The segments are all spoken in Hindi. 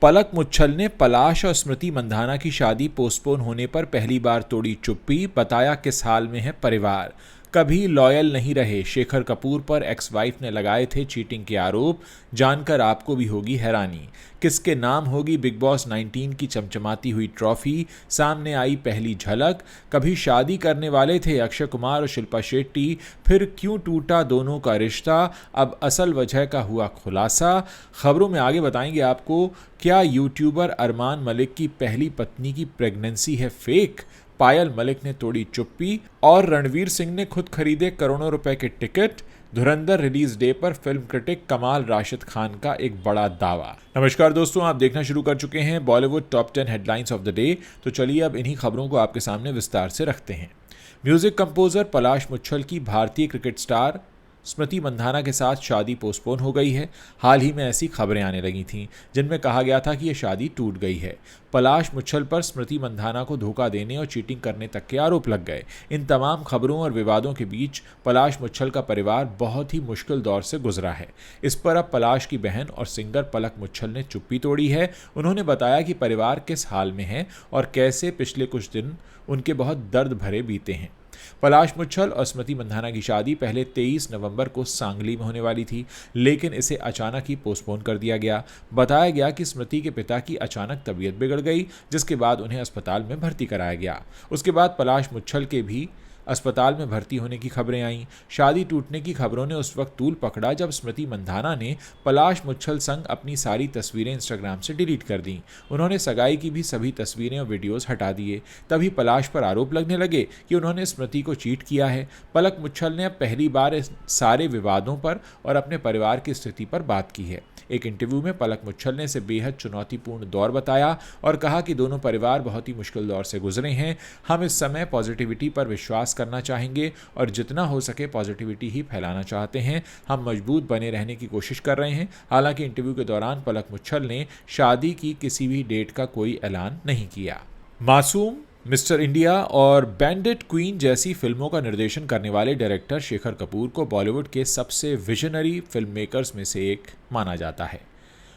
पलक मुच्छल ने पलाश और स्मृति मंधाना की शादी पोस्टपोन होने पर पहली बार तोड़ी चुप्पी, बताया किस हाल में है परिवार। कभी लॉयल नहीं रहे, शेखर कपूर पर एक्स वाइफ ने लगाए थे चीटिंग के आरोप, जानकर आपको भी होगी हैरानी। किसके नाम होगी बिग बॉस 19 की चमचमाती हुई ट्रॉफी, सामने आई पहली झलक। कभी शादी करने वाले थे अक्षय कुमार और शिल्पा शेट्टी, फिर क्यों टूटा दोनों का रिश्ता, अब असल वजह का हुआ खुलासा। खबरों में आगे बताएंगे आपको, क्या यूट्यूबर अरमान मलिक की पहली पत्नी की प्रेगनेंसी है फेक, पायल मलिक ने तोड़ी चुप्पी, और रणवीर सिंह ने खुद खरीदे करोड़ों रुपए के टिकट। धुरंधर रिलीज डे पर फिल्म क्रिटिक कमाल राशिद खान का एक बड़ा दावा। नमस्कार दोस्तों, आप देखना शुरू कर चुके हैं Bollywood top 10 headlines of the day. तो चलिए अब इन्हीं खबरों को आपके सामने विस्तार से रखते हैं। म्यूजिक कंपोजर पलाश मुच्छल की भारतीय क्रिकेट स्टार स्मृति मंधाना के साथ शादी पोस्टपोन हो गई है। हाल ही में ऐसी खबरें आने लगी थीं जिनमें कहा गया था कि यह शादी टूट गई है। पलाश मुच्छल पर स्मृति मंधाना को धोखा देने और चीटिंग करने तक के आरोप लग गए। इन तमाम खबरों और विवादों के बीच पलाश मुच्छल का परिवार बहुत ही मुश्किल दौर से गुजरा है। इस पर अब पलाश की बहन और सिंगर पलक मुच्छल ने चुप्पी तोड़ी है। उन्होंने बताया कि परिवार किस हाल में है और कैसे पिछले कुछ दिन उनके बहुत दर्द भरे बीते हैं। पलाश मुच्छल और स्मृति मंधाना की शादी पहले 23 नवंबर को सांगली में होने वाली थी, लेकिन इसे अचानक ही पोस्टपोन कर दिया गया। बताया गया कि स्मृति के पिता की अचानक तबीयत बिगड़ गई, जिसके बाद उन्हें अस्पताल में भर्ती कराया गया। उसके बाद पलाश मुच्छल के भी अस्पताल में भर्ती होने की खबरें आईं। शादी टूटने की खबरों ने उस वक्त तूल पकड़ा जब स्मृति मंधाना ने पलाश मुच्छल संग अपनी सारी तस्वीरें इंस्टाग्राम से डिलीट कर दी। उन्होंने सगाई की भी सभी तस्वीरें और वीडियोस हटा दिए। तभी पलाश पर आरोप लगने लगे कि उन्होंने स्मृति को चीट किया है। पलक मुच्छल ने अब पहली बार इस सारे विवादों पर और अपने परिवार की स्थिति पर बात की है। एक इंटरव्यू में पलक मुच्छल ने इसे बेहद चुनौतीपूर्ण दौर बताया और कहा कि दोनों परिवार बहुत ही मुश्किल दौर से गुजरे हैं। हम इस समय पॉजिटिविटी पर विश्वास करना चाहेंगे और जितना हो सके पॉजिटिविटी ही फैलाना चाहते हैं। हम मजबूत बने रहने की कोशिश कर रहे हैं। हालांकि इंटरव्यू के दौरान पलक मुच्छल ने शादी की किसी भी डेट का कोई ऐलान नहीं किया। मासूम, मिस्टर इंडिया और बैंडिट क्वीन जैसी फिल्मों का निर्देशन करने वाले डायरेक्टर शेखर कपूर को बॉलीवुड के सबसे विजनरी फिल्म मेकर्स में से एक माना जाता है।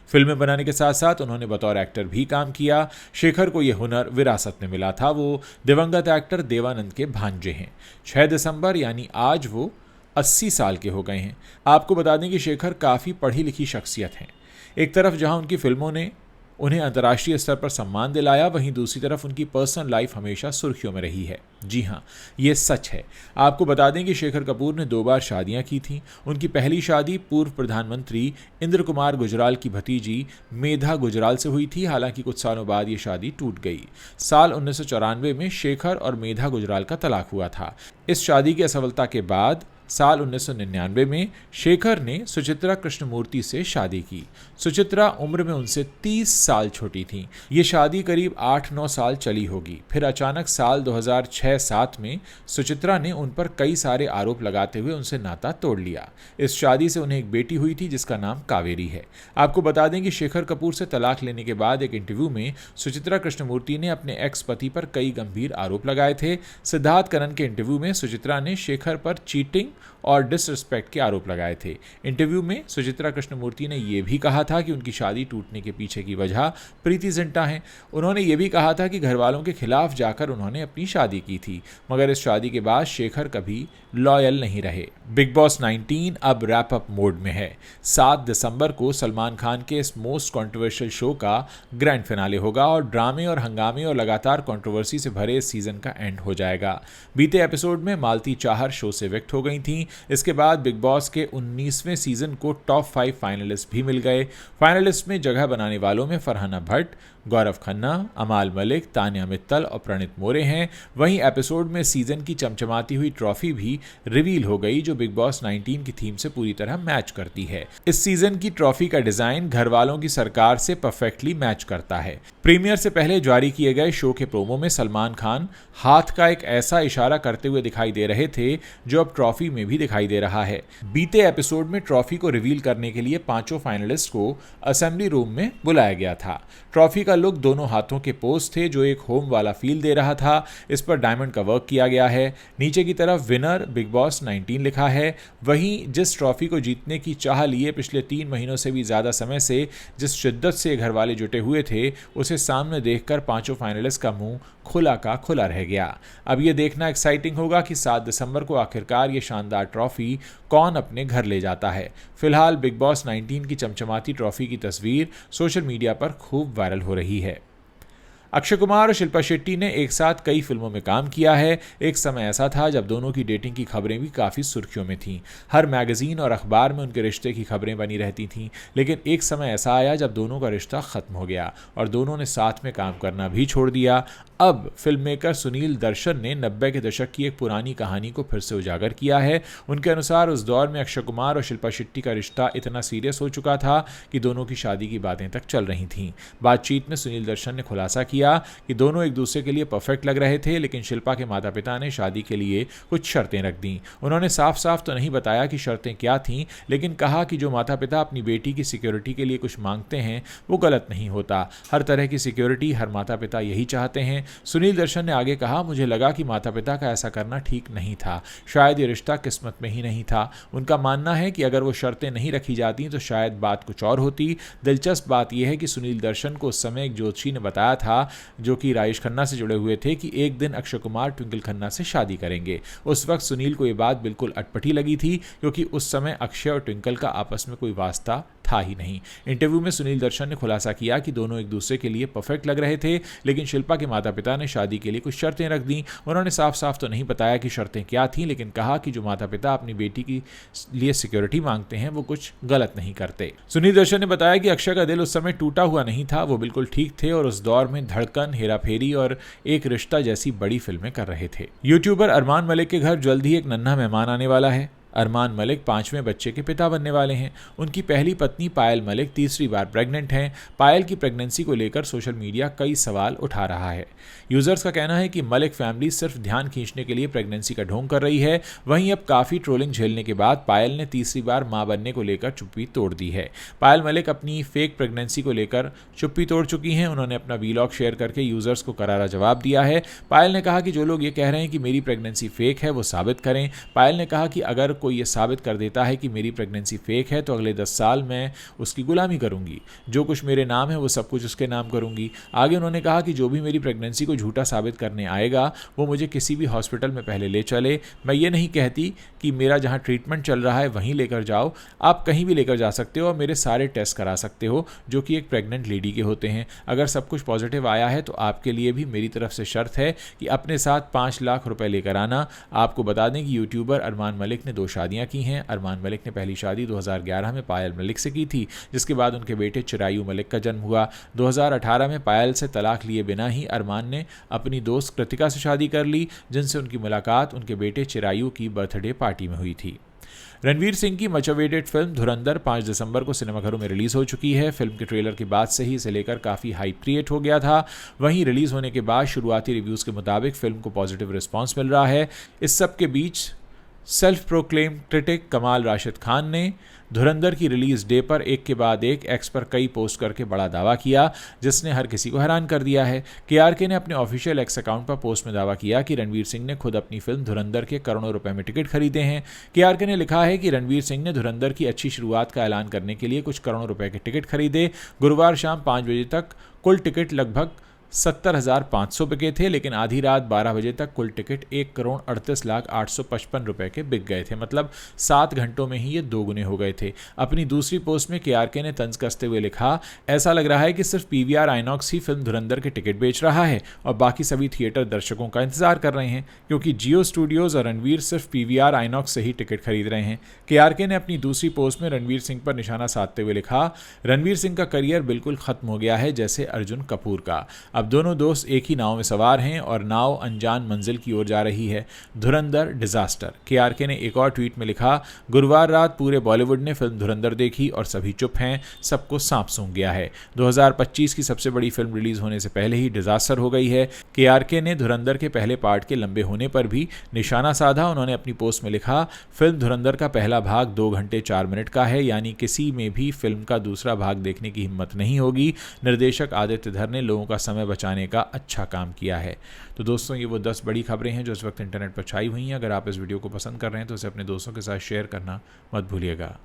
फिल्में बनाने के साथ साथ उन्होंने बतौर एक्टर भी काम किया। शेखर को यह हुनर विरासत में मिला था। वो दिवंगत एक्टर देवानंद के भांजे हैं। 6 दिसंबर यानी आज वो 80 साल के हो गए हैं। आपको बता दें कि शेखर काफ़ी पढ़ी लिखी शख्सियत हैं। एक तरफ जहां उनकी फिल्मों ने उन्हें अंतर्राष्ट्रीय स्तर पर सम्मान दिलाया, वहीं दूसरी तरफ उनकी पर्सनल लाइफ हमेशा सुर्खियों में रही है। जी हाँ, ये सच है। आपको बता दें कि शेखर कपूर ने 2 बार शादियां की थीं। उनकी पहली शादी पूर्व प्रधानमंत्री इंद्र कुमार गुजराल की भतीजी मेधा गुजराल से हुई थी। हालांकि कुछ सालों बाद ये शादी टूट गई। साल 1994 में शेखर और मेधा गुजराल का तलाक हुआ था। इस शादी की असफलता के बाद साल 1999 में शेखर ने सुचित्रा कृष्णमूर्ति से शादी की। सुचित्रा उम्र में उनसे 30 साल छोटी थीं। ये शादी करीब 8-9 साल चली होगी। फिर अचानक साल 2006-07 में सुचित्रा ने उन पर कई सारे आरोप लगाते हुए उनसे नाता तोड़ लिया। इस शादी से उन्हें एक बेटी हुई थी जिसका नाम कावेरी है। आपको बता दें कि शेखर कपूर से तलाक लेने के बाद एक इंटरव्यू में सुचित्रा कृष्णमूर्ति ने अपने एक्स पति पर कई गंभीर आरोप लगाए थे। सिद्धार्थ कनन के इंटरव्यू में सुचित्रा ने शेखर पर चीटिंग और डिसरिस्पेक्ट के आरोप लगाए थे। इंटरव्यू में सुचित्रा कृष्णमूर्ति ने यह भी कहा था कि उनकी शादी टूटने के पीछे की वजह प्रीति जिंटा है। उन्होंने ये भी कहा था कि घर वालों के खिलाफ जाकर उन्होंने अपनी शादी की थी, मगर इस शादी के बाद शेखर कभी लॉयल नहीं रहे। बिग बॉस 19 अब रैप अप मोड में है। 7 दिसंबर को सलमान खान के इस मोस्ट कंट्रोवर्शियल शो का ग्रैंड फिनाले होगा और ड्रामे और हंगामे और लगातार कंट्रोवर्सी से भरे इस सीजन का एंड हो जाएगा। बीते एपिसोड में मालती चाहर शो से विक्ट हो गई थीं। इसके बाद बिग बॉस के 19वें सीजन को टॉप 5 फाइनलिस्ट भी मिल गए। फाइनलिस्ट में जगह बनाने वालों में फरहाना भट्ट, गौरव खन्ना, अमाल मलिक, तान्या मित्तल और प्रणीत मोरे हैं। वहीं एपिसोड में सीजन की चमचमाती हुई ट्रॉफी भी रिवील हो गई, जो बिग बॉस 19 की थीम से पूरी तरह मैच करती है। इस सीजन की ट्रॉफी का डिजाइन घर वालों की सरकार से परफेक्टली मैच करता है। प्रीमियर से पहले जारी किए गए शो के प्रोमो में सलमान खान हाथ का एक ऐसा इशारा करते हुए दिखाई दे रहे थे जो अब ट्रॉफी में भी दिखाई दे रहा है। बीते एपिसोड में ट्रॉफी को रिवील करने के लिए 5 फाइनलिस्ट को असेंबली रूम में बुलाया गया था। ट्रॉफी का लुक दोनों हाथों के पोज थे जो एक होम वाला फील दे रहा था। इस पर डायमंड का वर्क किया गया है। नीचे की तरफ विनर बिग बॉस 19 लिखा है। वहीं जिस ट्रॉफी को जीतने की चाह लिए पिछले 3 महीनों से भी ज़्यादा समय से जिस शिद्दत से घर वाले जुटे हुए थे, उसे सामने देखकर पांचों फाइनलिस्ट का मुंह खुला का खुला रह गया। अब यह देखना एक्साइटिंग होगा कि 7 दिसंबर को आखिरकार ये शानदार ट्रॉफी कौन अपने घर ले जाता है। फिलहाल बिग बॉस 19 की चमचमाती ट्रॉफी की तस्वीर सोशल मीडिया पर खूब वायरल हो रही है। अक्षय कुमार और शिल्पा शेट्टी ने एक साथ कई फिल्मों में काम किया है। एक समय ऐसा था जब दोनों की डेटिंग की खबरें भी काफ़ी सुर्खियों में थीं। हर मैगजीन और अखबार में उनके रिश्ते की खबरें बनी रहती थीं। लेकिन एक समय ऐसा आया जब दोनों का रिश्ता ख़त्म हो गया और दोनों ने साथ में काम करना भी छोड़ दिया। अब फिल्म मेकर सुनील दर्शन ने 90 के दशक की एक पुरानी कहानी को फिर से उजागर किया है। उनके अनुसार उस दौर में अक्षय कुमार और शिल्पा शेट्टी का रिश्ता इतना सीरियस हो चुका था कि दोनों की शादी की बातें तक चल रही थीं। बातचीत में सुनील दर्शन ने खुलासा किया कि दोनों एक दूसरे के लिए परफेक्ट लग रहे थे, लेकिन शिल्पा के माता पिता ने शादी के लिए कुछ शर्तें रख दी। उन्होंने साफ साफ तो नहीं बताया कि शर्तें क्या थीं, लेकिन कहा कि जो माता पिता अपनी बेटी की सिक्योरिटी के लिए कुछ मांगते हैं वो गलत नहीं होता। हर तरह की सिक्योरिटी हर माता पिता यही चाहते हैं। सुनील दर्शन ने आगे कहा, मुझे लगा कि माता पिता का ऐसा करना ठीक नहीं था। शायद ये रिश्ता किस्मत में ही नहीं था। उनका मानना है कि अगर वो शर्तें नहीं रखी जाती तो शायद बात कुछ और होती। दिलचस्प बात यह है कि सुनील दर्शन को उस समय एक ज्योतिषी ने बताया था जो कि राजेश खन्ना से जुड़े हुए थे कि एक दिन अक्षय कुमार ट्विंकल खन्ना से शादी करेंगे। उस वक्त सुनील को यह बात बिल्कुल अटपटी लगी थी क्योंकि उस समय अक्षय और ट्विंकल का आपस में कोई वास्ता था ही नहीं। इंटरव्यू में सुनील दर्शन ने खुलासा किया कि दोनों एक दूसरे के लिए परफेक्ट लग रहे थे, लेकिन शिल्पा के माता पिता ने शादी के लिए कुछ शर्तें रख दी। उन्होंने साफ साफ तो नहीं बताया कि शर्तें क्या थीं, लेकिन कहा कि जो माता पिता अपनी बेटी के लिए सिक्योरिटी मांगते हैं वो कुछ गलत नहीं करते। सुनील दर्शन ने बताया कि अक्षय का दिल उस समय टूटा हुआ नहीं था, वो बिल्कुल ठीक थे और उस दौर में धड़कन, हेरा फेरी और एक रिश्ता जैसी बड़ी फिल्में कर रहे थे। यूट्यूबर अरमान मलिक के घर जल्द ही एक नन्हा मेहमान आने वाला है। अरमान मलिक 5वें बच्चे के पिता बनने वाले हैं। उनकी पहली पत्नी पायल मलिक तीसरी बार प्रेग्नेंट हैं। पायल की प्रेगनेंसी को लेकर सोशल मीडिया कई सवाल उठा रहा है। यूजर्स का कहना है कि मलिक फैमिली सिर्फ ध्यान खींचने के लिए प्रेगनेंसी का ढोंग कर रही है। वहीं अब काफ़ी ट्रोलिंग झेलने के बाद पायल ने तीसरी बार मां बनने को लेकर चुप्पी तोड़ दी है। पायल मलिक अपनी फेक प्रेगनेंसी को लेकर चुप्पी तोड़ चुकी हैं। उन्होंने अपना वीलॉग शेयर करके यूजर्स को करारा जवाब दिया है। पायल ने कहा कि जो लोग ये कह रहे हैं कि मेरी प्रेगनेंसी फेक है वो साबित करें। पायल ने कहा कि अगर कोई ये साबित कर देता है कि मेरी प्रेगनेंसी फेक है तो अगले 10 साल मैं उसकी गुलामी करूंगी। जो कुछ मेरे नाम है वो सब कुछ उसके नाम करूंगी। आगे उन्होंने कहा कि जो भी मेरी प्रेगनेंसी को झूठा साबित करने आएगा वो मुझे किसी भी हॉस्पिटल में पहले ले चले। मैं ये नहीं कहती कि मेरा जहाँ ट्रीटमेंट चल रहा है वहीं लेकर जाओ, आप कहीं भी लेकर जा सकते हो और मेरे सारे टेस्ट करा सकते हो जो कि एक प्रेग्नेंट लेडी के होते हैं। अगर सब कुछ पॉजिटिव आया है तो आपके लिए भी मेरी तरफ से शर्त है कि अपने साथ 5 लाख रुपए लेकर आना। आपको बता दें कि यूट्यूबर अरमान मलिक ने 2 शादियां की हैं। अरमान मलिक ने पहली शादी 2011 में पायल मलिक से की थी, जिसके बाद उनके बेटे चिरायु मलिक का जन्म हुआ। 2018 में पायल से तलाक लिए बिना ही अरमान ने अपनी दोस्त कृतिका से शादी कर ली, जिनसे उनकी मुलाकात उनके बेटे चिरायु की बर्थडे पार्टी में हुई थी। रणवीर सिंह की मच अवेटेड फिल्म धुरंधर 5 दिसंबर को सिनेमाघरों में रिलीज हो चुकी है। फिल्म के ट्रेलर के बाद से ही इसे लेकर काफ़ी हाइप क्रिएट हो गया था। वहीं रिलीज होने के बाद शुरुआती रिव्यूज़ के मुताबिक फिल्म को पॉजिटिव रिस्पॉन्स मिल रहा है। इस सब के बीच सेल्फ प्रोक्लेम क्रिटिक कमाल राशिद खान ने धुरंधर की रिलीज डे पर एक के बाद एक एक्स पर कई पोस्ट करके बड़ा दावा किया, जिसने हर किसी को हैरान कर दिया है। केआरके ने अपने ऑफिशियल एक्स अकाउंट पर पोस्ट में दावा किया कि रणवीर सिंह ने खुद अपनी फिल्म धुरंधर के करोड़ों रुपए में टिकट खरीदे हैं। केआरके ने लिखा है कि रणवीर सिंह ने धुरंधर की अच्छी शुरुआत का ऐलान करने के लिए कुछ करोड़ों रुपए के टिकट खरीदे। गुरुवार शाम 5 बजे तक कुल टिकट लगभग 70,500 बिके थे, लेकिन आधी रात 12 बजे तक कुल टिकट 1,38,855 रुपए के बिक गए थे। मतलब 7 घंटों में ही ये 2 गुने हो गए थे। अपनी दूसरी पोस्ट में केआरके ने तंज कसते हुए लिखा, ऐसा लग रहा है कि सिर्फ पीवीआर आइनॉक्स ही फिल्म धुरंधर के टिकट बेच रहा है और बाकी सभी थिएटर दर्शकों का इंतजार कर रहे हैं, क्योंकि जियो स्टूडियोज और रणवीर सिर्फ पीवीआर आइनॉक्स से ही टिकट खरीद रहे हैं। केआरके ने अपनी दूसरी पोस्ट में रणवीर सिंह पर निशाना साधते हुए लिखा, रणवीर सिंह का करियर बिल्कुल खत्म हो गया है जैसे अर्जुन कपूर का। अब दोनों दोस्त एक ही नाव में सवार हैं और नाव अनजान मंजिल की ओर जा रही है। धुरंधर डिजास्टर। KRK ने एक और ट्वीट में लिखा, गुरुवार रात पूरे बॉलीवुड ने फिल्म धुरंधर देखी और सभी चुप हैं, सबको सांप सूंघ गया है। 2025 की सबसे बड़ी फिल्म रिलीज होने से पहले ही डिजास्टर हो गई है। KRK ने धुरंधर के पहले पार्ट के लंबे होने पर भी निशाना साधा। उन्होंने अपनी पोस्ट में लिखा, फिल्म धुरंधर का पहला भाग 2 घंटे 4 मिनट का है, यानी किसी में भी फिल्म का दूसरा भाग देखने की हिम्मत नहीं होगी। निर्देशक आदित्य धर ने लोगों का समय बचाने का अच्छा काम किया है। तो दोस्तों, ये वो 10 बड़ी खबरें हैं जो इस वक्त इंटरनेट पर छाई हुई हैं। अगर आप इस वीडियो को पसंद कर रहे हैं तो इसे अपने दोस्तों के साथ शेयर करना मत भूलिएगा।